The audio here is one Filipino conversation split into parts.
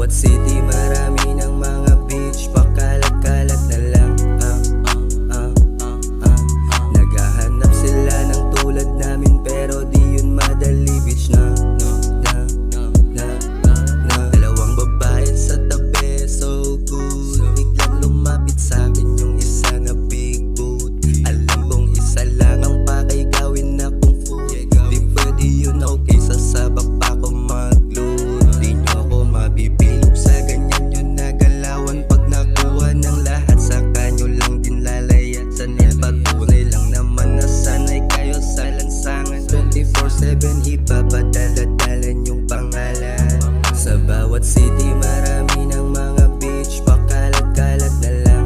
bawat city marami ng mga beach, pakalat-kalat na lang. Naghahanap sila ng tulad namin pero di yun madali. Beach na dalawang babae sa tabi, so good. Biglang lumapit sa'kin yung isa na big boot. Alam kong isa lang ang pakay, gawin na kung food. Di pwede yun, okay, sasabak pa ko mag-load. Di nyo ako mabibilog sa ganyan yun nagalawan. Pag nakuha ng lahat sa kanyo lang din lalayasan. Patunay lang naman na sanay kayo sa lansangan. 24/7 ipapadala-dalan yung pangalan. Sa bawat city marami ng mga beach, pakalat-kalat na lang.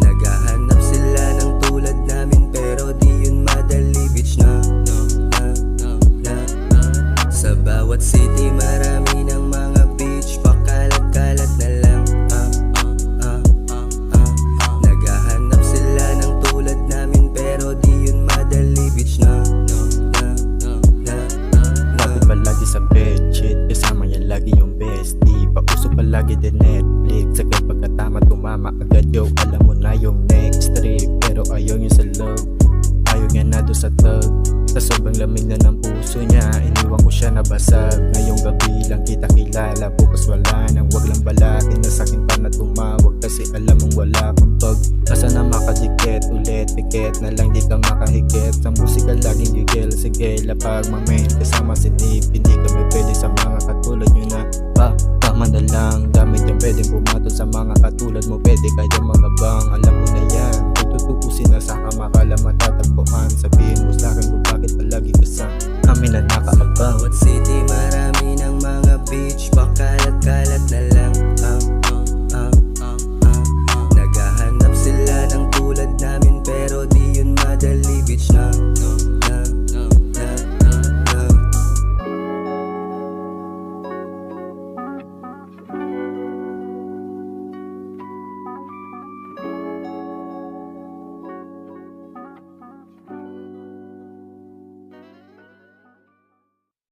Naghahanap sila ng tulad namin pero di yun madali. Beach na sa bawat city marami ng mga beach, pakalat-kalat na lang. Naghahanap sila ng tulad namin pero di yun madali. Beach na Lapit palagi sa bedsheet, kasama yan lagi yung bestie. Pauso palagi din Netflix, agad pagkatama tumama agad yo. Alam mo na yung next trip, pero ayaw niya sa love. Ayaw niya na doon sa tug. Sa sobrang lamig na ng puso niya, iniwan ko siya nabasag. Ngayong gabi lang kita kilala, bukas wala nang wag lang balakin. Na sakin pa na tumawag kasi alam mong wala kang pag. Nasa na makadikit ulit, pikit na lang di ka makahigit. Sa musika laging gigil, sige lapag mamen. Kasama si Nip, hindi kami pwede sa mga katulad nyo na tama na lang, dami dyan pwedeng pumatol sa mga katulad mo. Pwede kaya mga bang, alam mo na yan. Tututusin na sa kamakala matatagpuan. Sabihin mo sa'kin kung bakit palagi ka sa amin na nakaabang. bawat city marami